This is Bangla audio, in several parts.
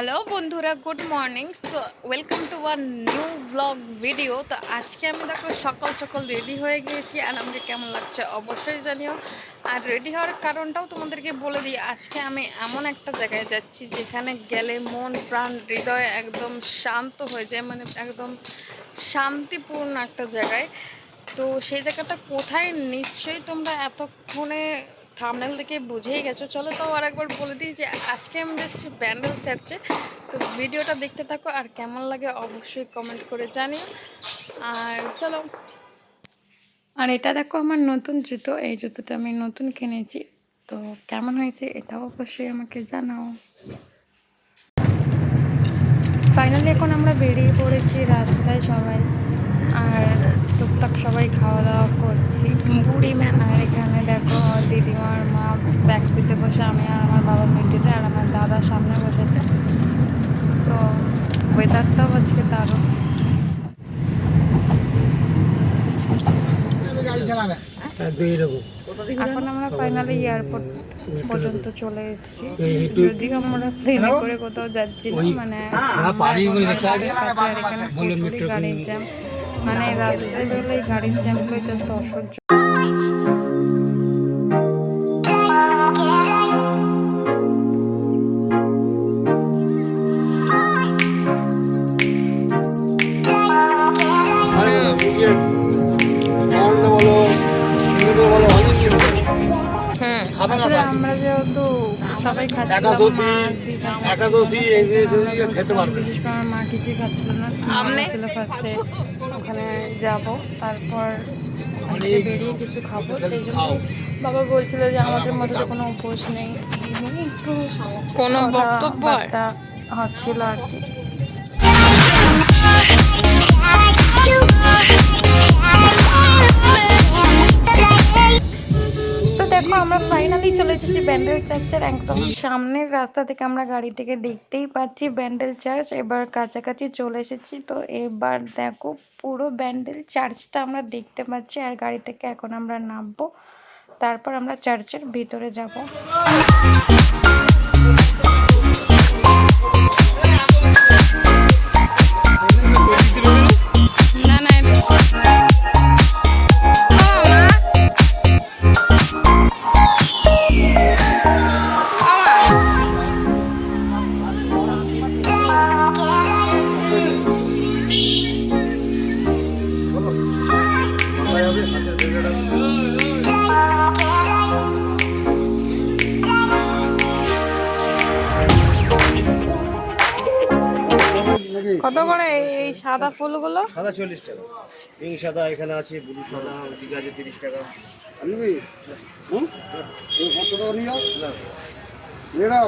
হ্যালো বন্ধুরা, good morning. So welcome to our new blog video. তো আজকে আমি দেখো সকাল সকাল রেডি হয়ে গিয়েছি, আর আমাকে কেমন লাগছে অবশ্যই জানিও। আর রেডি হওয়ার কারণটাও তোমাদেরকে বলে দিই। আজকে আমি এমন একটা জায়গায় যাচ্ছি যেখানে গেলে মন প্রাণ হৃদয় একদম শান্ত হয়ে যায়, মানে একদম শান্তিপূর্ণ একটা জায়গায়। তো সেই জায়গাটা কোথায় নিশ্চয়ই তোমরা এতক্ষণে থাম্বনেল দেখে বুঝেই গেছো। চলো তো আর একবার বলে দিই যে আজকে আমি যাচ্ছি ব্যান্ডেল চার্চে। তো ভিডিওটা দেখতে থাকো, আর কেমন লাগে অবশ্যই কমেন্ট করে জানিও। আর চলো। আর এটা দেখো আমার নতুন জুতো, এই জুতোটা আমি নতুন কিনেছি। তো কেমন হয়েছে এটাও অবশ্যই আমাকে জানাও। ফাইনালি এখন আমরা বেরিয়ে পড়েছি রাস্তায় সবাই, আর টুকটাক সবাই খাওয়া দাওয়া করছি। বুড়ি ম্যান, আর এখানে দেখো দিদিমার মা ব্যাক সিটে বসে, আমি আর আমার বাবা মিডিলে, আর আমার দাদা সামনে বসেছে। তো ওয়েদারটাও আজকে দারুণ। এখন আমরা ফাইনালি এয়ারপোর্ট পর্যন্ত চলে এসেছি। যদিও আমরা প্লেনে করে কোথাও যাচ্ছি না, মানে এখানে প্রচুরই গাড়ির জ্যাম, মানে রাস্তায় বেরোলে গাড়ির জ্যামগুলো জাস্ট অসহ্য। আসলে আমরা যেহেতু সবাই খাচ্ছিলাম, আমার মা কিছুই খাচ্ছিল না, ছিল ফার্স্টে ওখানে যাব, তারপর বেরিয়ে কিছু খাবো। সেই জন্য বাবা বলছিল যে আমাদের মধ্যে কোনো উপোস নেই, একটু কোনো বক্তব্য হচ্ছিল আর কি। তো দেখো আমরা ফাইনালি চলে এসেছি ব্যান্ডেল চার্চের একদম সামনের রাস্তা থেকে। আমরা গাড়ি থেকে দেখতেই পাচ্ছি ব্যান্ডেল চার্চ। এবার কাছাকাছি চলে এসেছি। তো এবার দেখো পুরো ব্যান্ডেল চার্চটা আমরা দেখতে পাচ্ছি, আর গাড়ি থেকে এখন আমরা নামবো, তারপর আমরা চার্চের ভিতরে যাব। কত করে এই সাদা ফুলগুলো? সাদা 40 টাকা, পিঙ্ক সাদা এখানে আছে, ব্লু সাদা ঠিক আছে 30 টাকা। আনবি এই কত টাকা নিও না এরা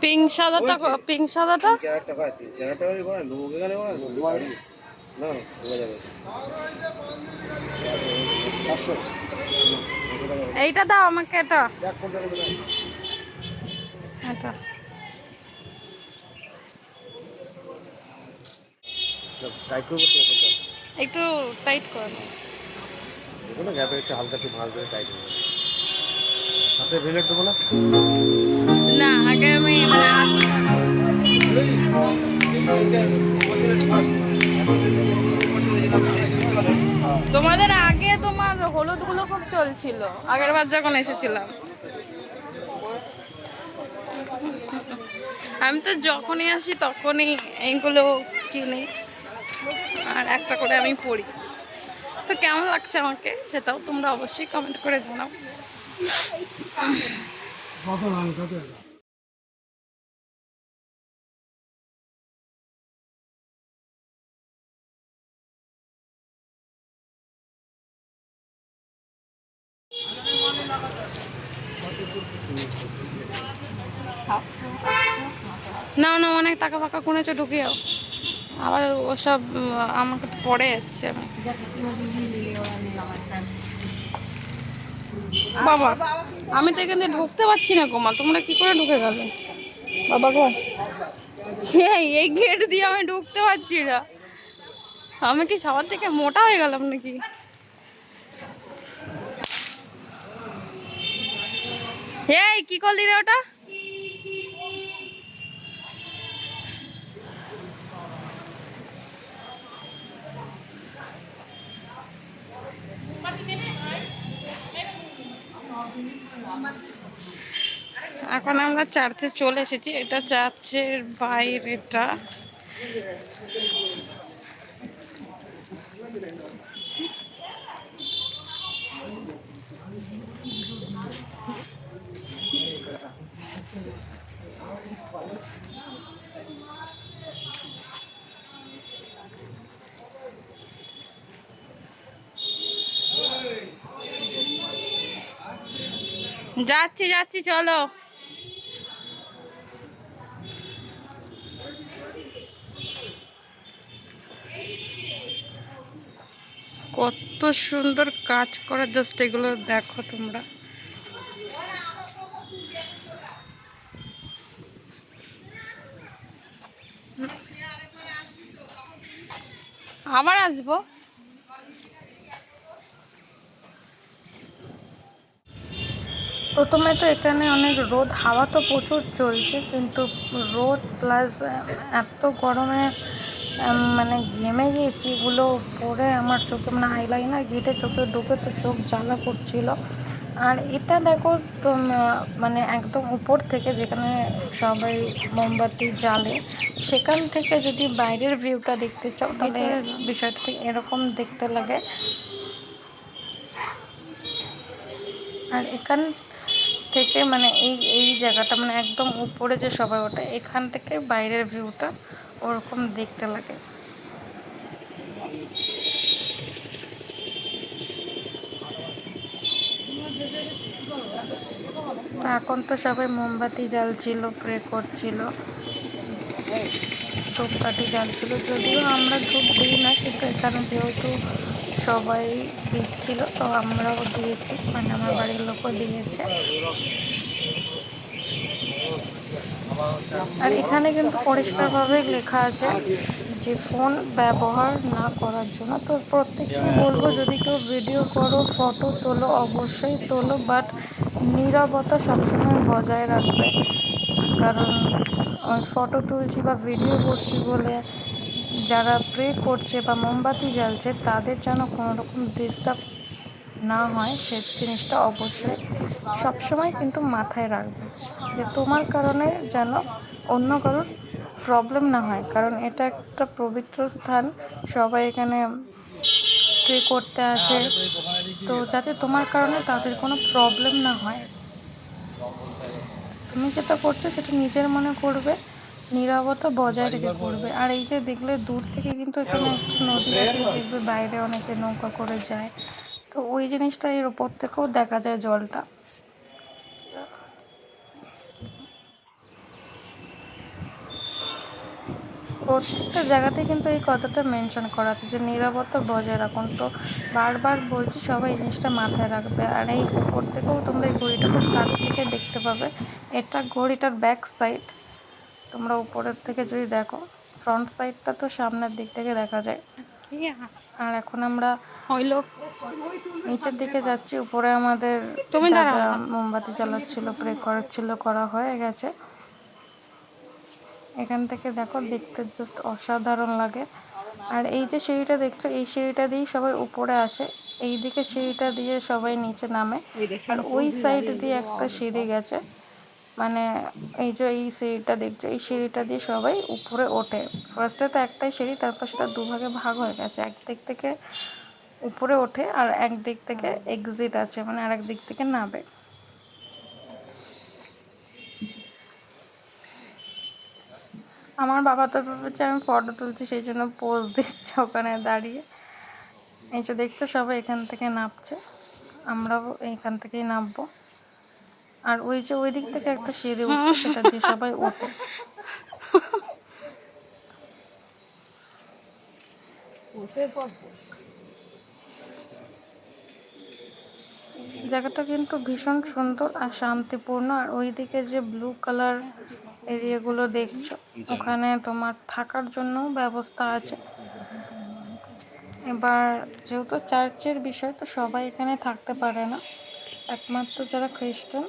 পিঙ্ক সাদাটা, পিঙ্ক সাদাটা 4 টাকা 4 টাকা করে লোক এখানে না যাবে 500। এইটা দাও আমাকে, এটা এটা টাইট করে করতে হবে, একটু টাইট করে নাও। দেখো না গ্যাপে একটু হালকা একটু ভাঁজ করে টাইট হবে। হাতে ভেলেট দেবো না, না আগে আমি মানে তোমাদের আগে তোমার হলুদগুলো খুব চলছিল আগের বার যখন এসেছিলাম। আমি তো যখনই আসি তখনই এইগুলো কিনি, আর একটা করে আমি পড়ি। তো কেমন লাগছে আমাকে সেটাও তোমরা অবশ্যই কমেন্ট করে জানাও। না না, অনেক টাকা ফাঁকা কোনেছো ঢুকিয়েও, আবার ওসব আমাকে তো পড়ে যাচ্ছে। বাবা আমি তো এখানে ঢুকতে পারছি না গোমা, তোমরা কি করে ঢুকে গেলে বাবা গো? এই গেট দিয়ে আমি ঢুকতে পারছি না। আমি কি সবার থেকে মোটা হয়ে গেলাম নাকি? এই কি করলি রে ওটা? এখন আমরা চার্চে চলে এসেছি। এটা চার্চের বাইরেটা। যাচ্ছি যাচ্ছি চলো। কত সুন্দর কাজ করা, জাস্ট এগুলো দেখো তোমরা। আবার আসবো। প্রথমে তো এখানে অনেক রোদ, হাওয়া তো প্রচুর চলছে, কিন্তু রোদ প্লাস এত গরমে মানে ঘেমে গিয়েছি। এগুলো পরে আমার চোখে মানে আইলাইনার ঘেটে চোখে ঢুকে তো চোখ জ্বালা করছিল। আর এটা দেখো তো মানে একদম উপর থেকে যেখানে সবাই মোমবাতি জ্বালে, সেখান থেকে যদি বাইরের ভিউটা দেখতে চাও তাহলে বিষয়টা ঠিক এরকম দেখতে লাগে। আর এখান থেকে মানে এই এই জায়গাটা মানে একদম উপরে যে সবাই ওঠে, এখান থেকে বাইরের ভিউটা ওরকম দেখতে লাগে। তো এখন তো সবাই মোমবাতি জ্বালছিল, প্রে করছিল, ধূপকাঠি জ্বালছিল। যদিও আমরা ধূপ দিই না, কিন্তু এখানে যেহেতু সবাই দিচ্ছিল তো আমরাও দিয়েছি, মানে আমার বাড়ির লোকও দিয়েছে। আর এখানে কিন্তু পরিষ্কারভাবে লেখা আছে যে ফোন ব্যবহার না করার জন্য। তো প্রত্যেককে বলবো, যদি কেউ ভিডিও করো, ফটো তোলো, অবশ্যই তোলো, বাট নীরবতা সবসময় বজায় রাখবে। কারণ ওই ফটো তুলছি বা ভিডিও করছি বলে যারা প্রে করছে বা মোমবাতি জ্বালছে তাদের যেন কোনো রকম ডিস্টার্ব না হয়, সে জিনিসটা অবশ্যই সবসময় কিন্তু মাথায় রাখবে, যে তোমার কারণে যেন অন্য কারোর প্রবলেম না হয়। কারণ এটা একটা পবিত্র স্থান, সবাই এখানে প্রে করতে আসে, তো যাতে তোমার কারণে তাদের কোনো প্রবলেম না হয়। তুমি যেটা করছো সেটা নিজের মনে করবে, নীরবতা বজায় রেখে করবে। আর এই যে দেখলে দূর থেকে কিন্তু এখানে একটা নদী আছে, দেখবে বাইরে অনেকে নৌকা করে যায়, তো ওই জিনিসটা এর ওপর থেকেও দেখা যায় জলটা। প্রত্যেকটা জায়গাতে কিন্তু এই কথাটা মেনশন করা আছে যে নিরাপত্তা বজায় রাখুন। তো বারবার বলছি সবাই এই জিনিসটা মাথায় রাখবে। আর এই উপর থেকেও তোমরা এই ঘড়িটা খুব কাছ থেকে দেখতে পাবে। এটা ঘড়িটার ব্যাক সাইড, তোমরা উপরের থেকে যদি দেখো, ফ্রন্ট সাইডটা তো সামনের দিক থেকে দেখা যায়। আর এখন আমরা নিচের দিকে যাচ্ছি। উপরে আমাদের যা যা মোমবাতি জ্বালাচ্ছিল, প্রে করাচ্ছিল, করা হয়ে গেছে। এখান থেকে দেখো, দেখতে জাস্ট অসাধারণ লাগে। আর এই যে সিঁড়িটা দেখছো, এই সিঁড়িটা দিয়েই সবাই উপরে আসে, এই দিকে সিঁড়িটা দিয়ে সবাই নিচে নামে। আর ওই সাইড দিয়ে একটা সিঁড়ি গেছে, মানে এই যে এই সিঁড়িটা দেখছো, এই সিঁড়িটা দিয়ে সবাই উপরে ওঠে। ফার্স্টে তো একটাই সিঁড়ি, তারপর সেটা দুভাগে ভাগ হয়ে গেছে। একদিক থেকে উপরে ওঠে আর একদিক থেকে এক্সিট আছে, মানে আরেক দিক থেকে নামে। আমার বাবা তো ভেবেছে আমি ফটো তুলছি, সেই জন্য পোজ দিচ্ছে ওখানে দাঁড়িয়ে। এই যে দেখতে সবাই এখান থেকে নামছে, আমরাও এইখান থেকেই নামবো। আর ওই যে ওই দিক থেকে একটা সিঁড়ি উঠছে, সেটা দিয়ে সবাই ওঠে। জায়গাটা কিন্তু ভীষণ সুন্দর আর শান্তিপূর্ণ। আর ওইদিকে যে ব্লু কালার এরিয়াগুলো দেখছো, ওখানে তোমার থাকার জন্য ব্যবস্থা আছে। এবার যেহেতু চার্চের বিষয়, তো সবাই এখানে থাকতে পারে না, একমাত্র যারা খ্রিস্টান,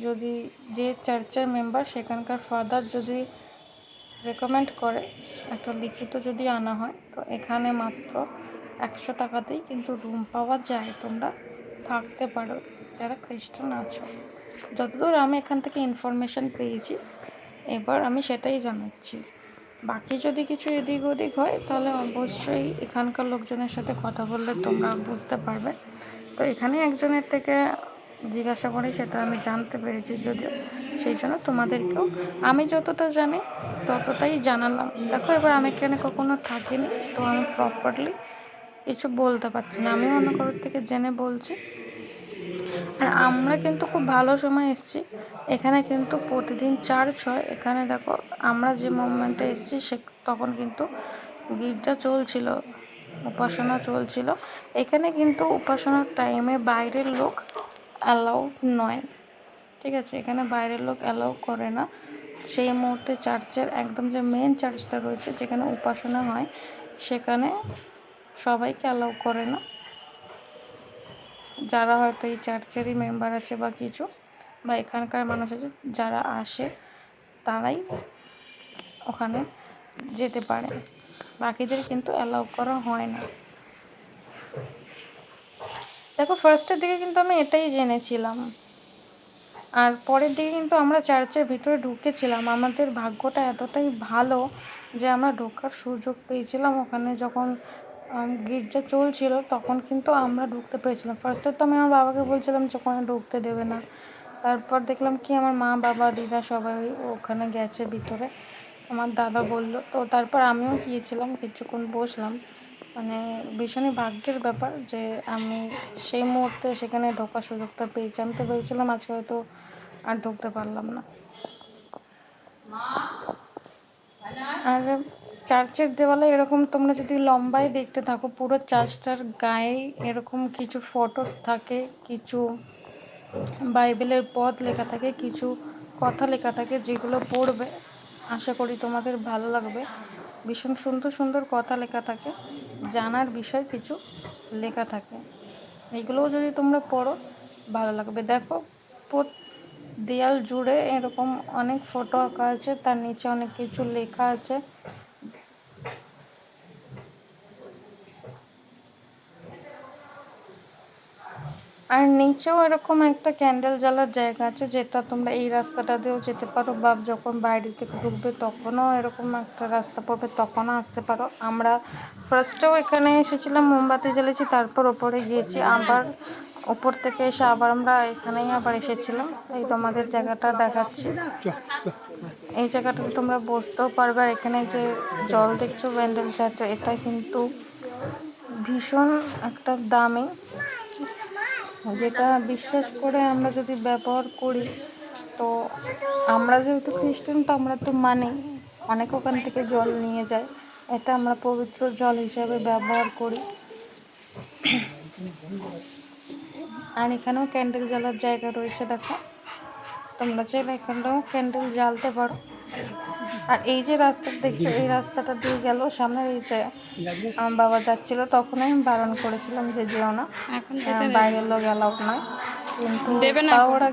যদি যে চার্চের মেম্বার সেখানকার ফাদার যদি রেকমেন্ড করে, একটা লিখিত যদি আনা হয়, তো এখানে মাত্র 100 টাকাতেই কিন্তু রুম পাওয়া যায়, তোমরা থাকতে পারো যারা খ্রিস্টান আছো। যতদূর আমি এখান থেকে ইনফরমেশান পেয়েছি, এবার আমি সেটাই জানাচ্ছি। বাকি যদি কিছু এদিক ওদিক হয় তাহলে অবশ্যই এখানকার লোকজনের সাথে কথা বললে তোমরা বুঝতে পারবে। তো এখানে একজনের থেকে জিজ্ঞাসা করে সেটা আমি জানতে পেরেছি, যদিও সেই জন্য তোমাদেরকেও আমি যতটা জানি ততটাই জানালাম। দেখো, এবার আমি এখানে কখনো থাকিনি, তো আমি প্রপারলি কিছু বলতে পারছি না, আমি অন্য কারোর থেকে জেনে বলছি। আর আমরা কিন্তু খুব ভালো সময় এসেছি, এখানে কিন্তু প্রতিদিন চার্চ হয়। এখানে দেখো, আমরা যে মোমেন্টে এসেছি তখন কিন্তু গির্জা চলছিল, উপাসনা চলছিল। এখানে কিন্তু উপাসনার টাইমে বাইরের লোক অ্যালাউড নয়, ঠিক আছে? এখানে বাইরের লোক অ্যালাউ করে না। সেই মুহূর্তে চার্চের একদম যে মেন চার্চটা রয়েছে যেখানে উপাসনা হয়, সেখানে সবাইকে অ্যালাউ করে না। যারা হয়তো এই চার্চেরই মেম্বার আছে বা কিছু, বা এখানকার মানুষ আছে যারা আসে, তারাই ওখানে যেতে পারে, বাকিদের কিন্তু অ্যালাউ করা হয় না। দেখো, ফার্স্টের দিকে কিন্তু আমি এটাই জেনেছিলাম, আর পরের দিকে কিন্তু আমরা চার্চের ভিতরে ঢুকেছিলাম। আমাদের ভাগ্যটা এতটাই ভালো যে আমরা ঢোকার সুযোগ পেয়েছিলাম। ওখানে যখন গির্জা চলছিল তখন কিন্তু আমরা ঢুকতে পেরেছিলাম। ফার্স্টে তো আমি আমার বাবাকে বলছিলাম যে ওখানে ঢুকতে দেবে না, তারপর দেখলাম কি আমার মা, বাবা, দিদা সবাই ওখানে গেছে ভিতরে, আমার দাদা বলল, তো তারপর আমিও গিয়েছিলাম, কিছুক্ষণ বসলাম। মানে ভীষণই ভাগ্যের ব্যাপার যে আমি সেই মুহূর্তে সেখানে ঢোকার সুযোগটা পেয়েছি। আমি তো ভেবেছিলাম আজকে হয়তো আর ঢুকতে পারলাম না। আর চার্চের দেওয়ালে এরকম তোমরা যদি লম্বায় দেখতে থাকো, পুরো চার্চটার গায়ে এরকম কিছু ফটো থাকে, কিছু বাইবেলের পদ লেখা থাকে, কিছু কথা লেখা থাকে, যেগুলো পড়বে আশা করি তোমাদের ভালো লাগবে। ভীষণ সুন্দর সুন্দর কথা লেখা থাকে, জানার বিষয় কিছু লেখা থাকে, এগুলোও যদি তোমরা পড়ো ভালো লাগবে। দেখো, দেয়াল জুড়ে এরকম অনেক ফটো আঁকা আছে, তার নিচে অনেক কিছু লেখা আছে। আর নিচেও এরকম একটা ক্যান্ডেল জ্বালার জায়গা আছে, যেটা তোমরা এই রাস্তাটা দিয়েও যেতে পারো, বা যখন বাইরে থেকে ঢুকবে তখনও এরকম একটা রাস্তা পড়বে, তখনও আসতে পারো। আমরা ফার্স্টেও এখানে এসেছিলাম, মোমবাতি জ্বেলেছি, তারপর ওপরে গিয়েছি, আবার ওপর থেকে এসে আবার আমরা এখানেই আবার এসেছিলাম। এই তোমাদের জায়গাটা দেখাচ্ছি, এই জায়গাটাতে তোমরা বসতেও পারবে। আর এখানে যে জল দেখছো ব্যান্ডেল চার্চে, এটা কিন্তু ভীষণ একটা দামি, যেটা বিশ্বাস করে আমরা যদি ব্যবহার করি, তো আমরা যেহেতু খ্রিস্টান, তো আমরা তো মানি, অনেক ওখান থেকে জল নিয়ে যায়, এটা আমরা পবিত্র জল হিসাবে ব্যবহার করি। আর এখানেও ক্যান্ডেল জ্বালার জায়গা রয়েছে, দেখো, তোমরা চাইলে এখানটাও ক্যান্ডেল জ্বালতে পারো। আর এই যে রাস্তা দেখছো, এই রাস্তাটা দিয়ে গেল সামনের, এই যে আমার বাবা যাচ্ছিল, তখন আমি বারণ করেছিলাম যে যেও না, বাইরের লোক অ্যালাউড নয়, কিন্তু তাও ওরা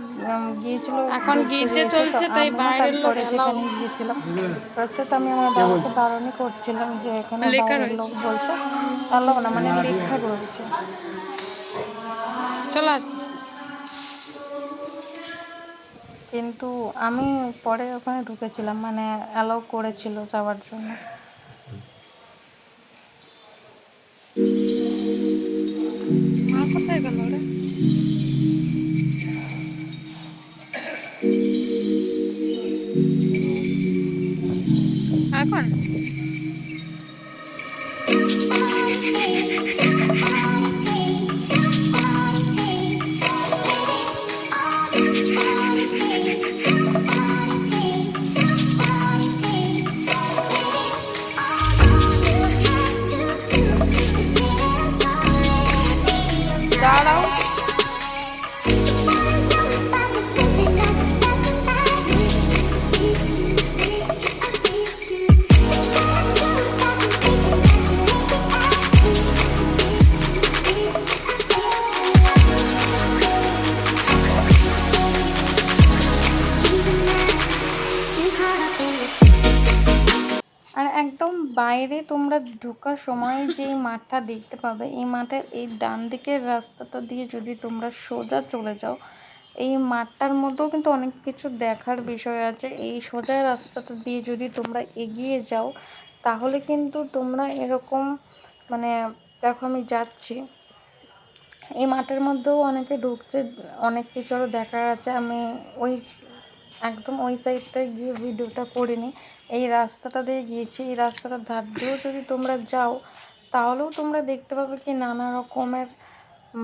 গিয়েছিল। এখন গির্জে চলছে, তাই বাইরের লোক সেখানে গিয়েছিলাম। ফার্স্টে তো আমি আমার বাবাকে বারণই করছিলাম যে এখানে বাইরের লোক বলছে অ্যালাউ না, মানে লেখা রয়েছে। চলো, কিন্তু আমি পরে ওখানে ঢুকেছিলাম, মানে অ্যালাউ করেছিল যাওয়ার জন্য। মা কোথায় গেল রে এখন? দাঁড়াও, বাইরে তোমরা ঢোকার সময় যে মাঠটা দেখতে পাবে, এই মাঠের এই ডান দিকের রাস্তাটা দিয়ে যদি তোমরা সোজা চলে যাও, এই মাঠটার মধ্যেও কিন্তু অনেক কিছু দেখার বিষয় আছে। এই সোজা রাস্তাটা দিয়ে যদি তোমরা এগিয়ে যাও তাহলে কিন্তু তোমরা এরকম মানে দেখো আমি যাচ্ছি, এই মাঠের মধ্যেও অনেকে ঢুকছে, অনেক কিছু আরও দেখার আছে। আমি ওই একদম ওই সাইডটায় গিয়ে ভিডিওটা করিনি, এই রাস্তাটা দিয়ে গিয়েছি। এই রাস্তাটার ধার দিয়েও যদি তোমরা যাও তাহলেও তোমরা দেখতে পাবে কি নানা রকমের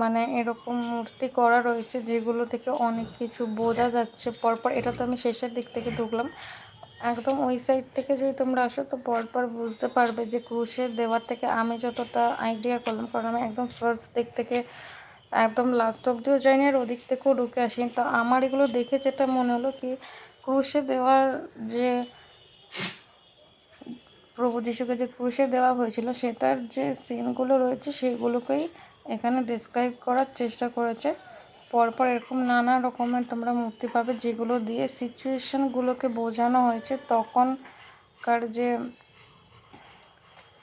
মানে এরকম মূর্তি করা রয়েছে, যেগুলো থেকে অনেক কিছু বোঝা যাচ্ছে পরপর। এটা তো আমি শেষের দিক থেকে ঢুকলাম, একদম ওই সাইড থেকে যদি তোমরা আসো তো পরপর বুঝতে পারবে যে ক্রুশের দেওয়ার থেকে আমি যতটা আইডিয়া করলাম, কারণ আমি একদম ফার্স্ট দিক থেকে একদম লাস্ট অবধিও যাইনি আর ওদিক থেকেও ঢুকে আসিনি। তো আমার এগুলো দেখে যেটা মনে হলো কি, ক্রুশে দেওয়ার যে প্রভু যিশুকে যে ক্রুশে দেওয়া হয়েছিল সেটার যে সিনগুলো রয়েছে সেগুলোকেই এখানে ডেসক্রাইব করার চেষ্টা করেছে। পরপর এরকম নানা রকমের তোমরা মূর্তি পাবে, যেগুলো দিয়ে সিচুয়েশনগুলোকে বোঝানো হয়েছে, তখনকার যে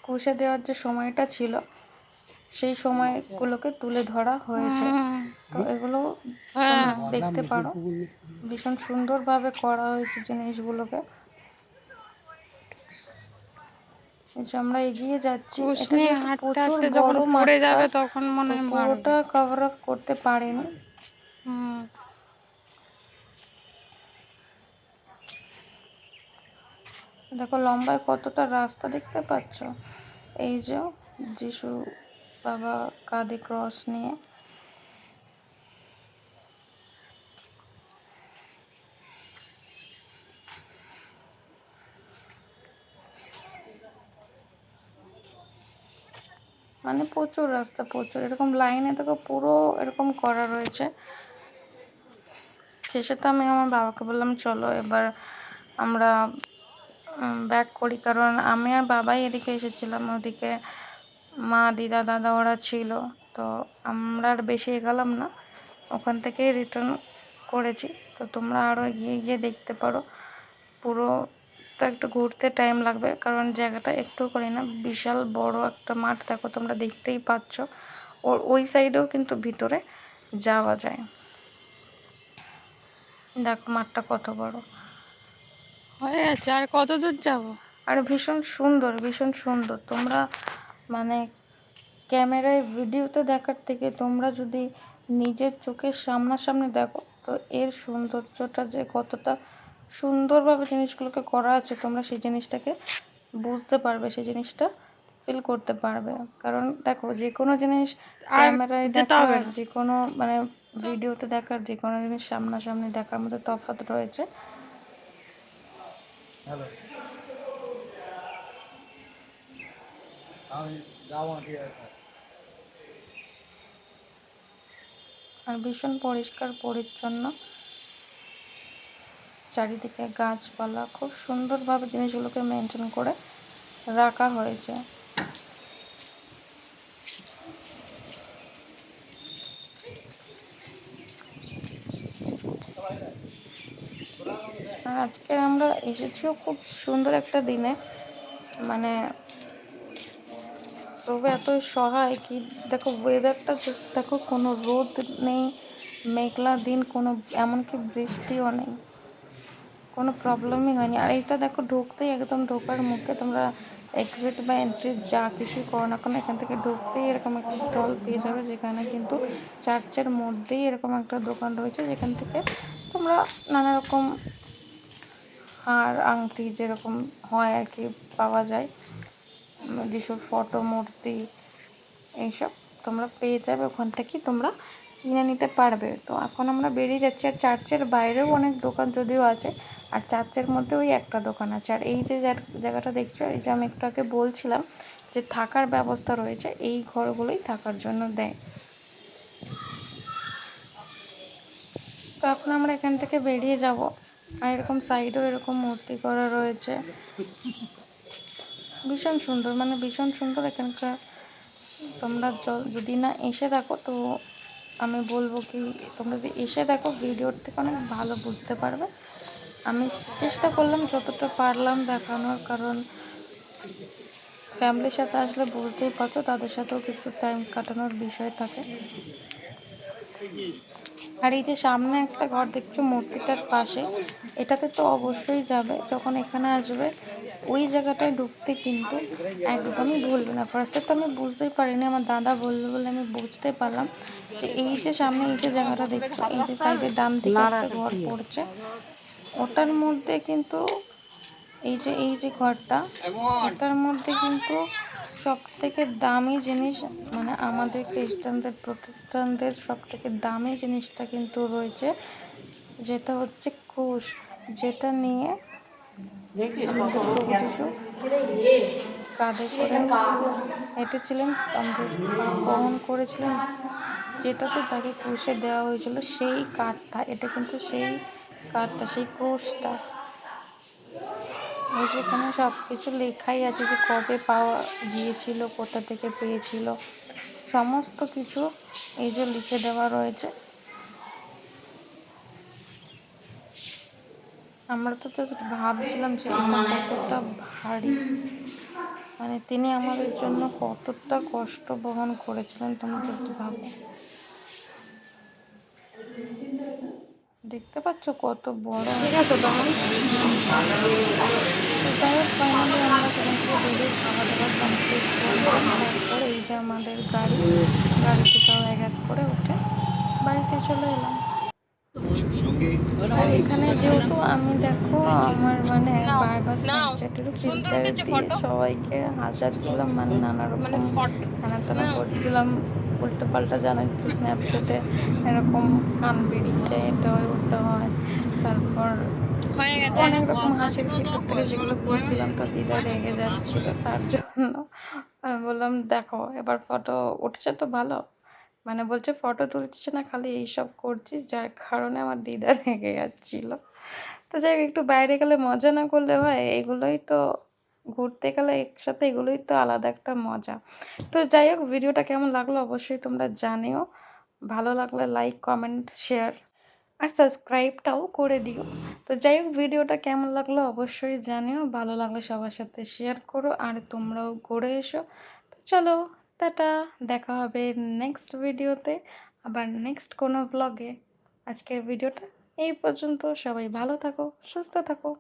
ক্রুশে দেওয়ার যে সময়টা ছিল সেই সময়গুলোকে তুলে ধরা হয়েছে। তো এগুলো তোমরা দেখতে পারো, ভীষণ সুন্দরভাবে করা হয়েছে জিনিসগুলোকে। এই যে আমরা এগিয়ে যাচ্ছি, এটা যে প্রচুর বড় মাঠটা, যাবে তখন মনে হয় পুরোটা কভার আপ করতে পারিনি। দেখো লম্বায় কতটা রাস্তা দেখতে পাচ্ছ। এই যে যিশু বাবা কাঁধে ক্রস নিয়ে, মানে প্রচুর রাস্তা, প্রচুর এরকম লাইনে দেখো পুরো এরকম করা রয়েছে। শেষে তো আমি আমার বাবাকে বললাম চলো এবার আমরা ব্যাক করি, কারণ আমি আর বাবাই এদিকে এসেছিলাম, ওদিকে মা দিদা দাদা ওরা ছিল। তো আমরা আর বেশি এগালাম না, ওখান থেকেই রিটার্ন করেছি। তো তোমরা আরও এগিয়ে গিয়ে দেখতে পারো, পুরো তো একটু ঘুরতে টাইম লাগবে কারণ জায়গাটা একটু করে না, বিশাল বড় একটা মাঠ দেখো তোমরা দেখতেই পাচ্ছ। ওর ওই সাইডেও কিন্তু ভিতরে যাওয়া যায়, দেখো মাঠটা কত বড় হয়ে গেছে। আর কত দূর যাবো? আর ভীষণ সুন্দর, ভীষণ সুন্দর। তোমরা মানে ক্যামেরায় ভিডিওতে দেখার থেকে তোমরা যদি নিজের চোখের সামনাসামনি দেখো তো এর সৌন্দর্যটা যে কতটা সুন্দরভাবে জিনিসগুলোকে করা আছে তোমরা সেই জিনিসটাকে বুঝতে পারবে, সেই জিনিসটা ফিল করতে পারবে। কারণ দেখো যে কোনো জিনিস ক্যামেরায় দেখার, যে কোনো মানে ভিডিওতে দেখার, যে কোনো জিনিস সামনাসামনি দেখার মধ্যে তফাৎ রয়েছে। আর ভীষণ পরিষ্কার পরিচ্ছন্ন, চারিদিকে গাছপালা, খুব সুন্দরভাবে জিনিসগুলোকে মেনটেন করে রাখা হয়েছে। আর আজকে আমরা এসেছিও খুব সুন্দর একটা দিনে, মানে তবে এত সহায় কি দেখো ওয়েদারটা জাস্ট দেখো, কোনো রোদ নেই, মেঘলা দিন, কোনো এমনকি বৃষ্টিও নেই, কোনো প্রবলেমই হয়নি। আর এইটা দেখো ঢুকতেই একদম ঢোকার মুখে তোমরা এক্সিট বা এন্ট্রি যা কিছু করো না কেন, এখান থেকে ঢুকতেই এরকম একটা স্টল পেয়ে যাবে, যেখানে কিন্তু চার্চের মধ্যেই এরকম একটা দোকান রয়েছে, যেখান থেকে তোমরা নানা রকম হার আংটি যেরকম হয় আর কি পাওয়া যায়, যিশুর ফটো মূর্তি এইসব তোমরা পেয়ে যাবে, ওখান থেকেই তোমরা কিনে নিতে পারবে। তো এখন আমরা বেরিয়ে যাচ্ছি। আর চার্চের বাইরেও অনেক দোকান যদিও আছে, আর চার্চের মধ্যে ওই একটা দোকান আছে। আর এই যে জায়গাটা দেখছো, এই যে আমি একটু আগে বলছিলাম যে থাকার ব্যবস্থা রয়েছে, এই ঘরগুলোই থাকার জন্য দেয়। তো এখন আমরা এখান থেকে বেরিয়ে যাব। আর এরকম সাইডেও এরকম মূর্তি করা রয়েছে, ভীষণ সুন্দর, মানে ভীষণ সুন্দর এখানকার। তোমরা যদি না এসে দেখো তো আমি বলবো কি, তোমরা যদি এসে দেখো ভিডিওর থেকে অনেক ভালো বুঝতে পারবে। আমি চেষ্টা করলাম যতটা পারলাম দেখানোর, কারণ ফ্যামিলির সাথে আসলে বুঝতেই পারছো, তাদের সাথেও কিছু টাইম কাটানোর বিষয় থাকে। আর এই যে সামনে একটা ঘর দেখছো মূর্তিটার পাশে, এটাতে তো অবশ্যই যাবে। যখন এখানে আসবে ওই জায়গাটায় ঢুকতে কিন্তু একদমই ভুলবে না। ফার্স্টে তো আমি বুঝতেই পারিনি, আমার দাদা বললো বলে আমি বুঝতে পারলাম যে এই যে সামনে এই যে জায়গাটা দেখছো, এই যে সাইডে ডান দিকে একটা ঘর পড়ছে, ওটার মধ্যে কিন্তু এই যে ঘরটা, এটার মধ্যে কিন্তু সব থেকে দামি জিনিস, মানে আমাদের খ্রিস্টানদের প্রতিষ্ঠানদের সব থেকে দামি জিনিসটা কিন্তু রয়েছে, যেটা হচ্ছে ক্রুশ, যেটা নিয়ে আমাদের প্রভু যিশু কাঁধে করে হেঁটেছিলেন, আমাদের পাপ বহন করেছিলেন, যেটাতে তাকে ক্রুশে দেওয়া হয়েছিল, সেই কাঠটা, এটা কিন্তু সেই কাঠটা, সেই ক্রুশটা। এই যেখানে সব কিছু লেখাই আছে, যে কবে পাওয়া গিয়েছিল, কোথা থেকে পেয়েছিল, সমস্ত কিছু এই যে লিখে দেওয়া রয়েছে। আমরা তো জাস্ট ভাবছিলাম যে এটা কতটা ভারী, মানে তিনি আমাদের জন্য কতটা কষ্ট বহন করেছিলেন, তুমি জাস্ট ভাবো। দেখতে পাচ্ছ কত বড়। ঠিক আছে তখন যাই হোক, ফাইনালি আমরা সেখান থেকে বেরিয়ে খাওয়া দাওয়া কমপ্লিট করলাম। তারপর এই যে আমাদের গাড়িতে সব এক এক করে উঠে বাড়িতে চলে এলাম। আর এখানে যেহেতু আমি দেখো আমার মানে বারবার স্ন্যাপচ্যাটেরও ফিল্টার দিয়ে সবাইকে হাসাচ্ছিলাম, মানে নানা রকম টানা করছিলাম, উল্টো পাল্টা জানাই তো স্ন্যাপচ্যাটে এরকম কান বেরিয়ে এটা হয় ওটা হয়, তারপর অনেক রকম হাসির ফিল্টার থেকে সেগুলো করছিলাম। তো দিদা রেগে যাচ্ছিল, তার জন্য আমি বললাম দেখো এবার ফটো উঠছে তো ভালো, মানে বলছে ফটো তুলছিস না, খালি এইসব করছিস, যার কারণে আমার দিদা রেগে যাচ্ছিল। তো যাই হোক, একটু বাইরে গেলে মজা না করলে হয়, এগুলোই তো ঘুরতে গেলে একসাথে, এগুলোই তো আলাদা একটা মজা। তো যাই হোক, ভিডিওটা কেমন লাগলো অবশ্যই তোমরা জানিও, ভালো লাগলে লাইক কমেন্ট শেয়ার আর সাবস্ক্রাইবটাও করে দিও। তো যাই হোক, ভিডিওটা কেমন লাগলো অবশ্যই জানিও, ভালো লাগলে সবার সাথে শেয়ার করো আর তোমরাও ঘুরে এসো। তো চলো, টাটা, দেখা হবে নেক্সট ভিডিওতে, আবার নেক্সট কোনো ব্লগে। আজকের ভিডিওটা এই পর্যন্ত, সবাই ভালো থাকো, সুস্থ থাকো।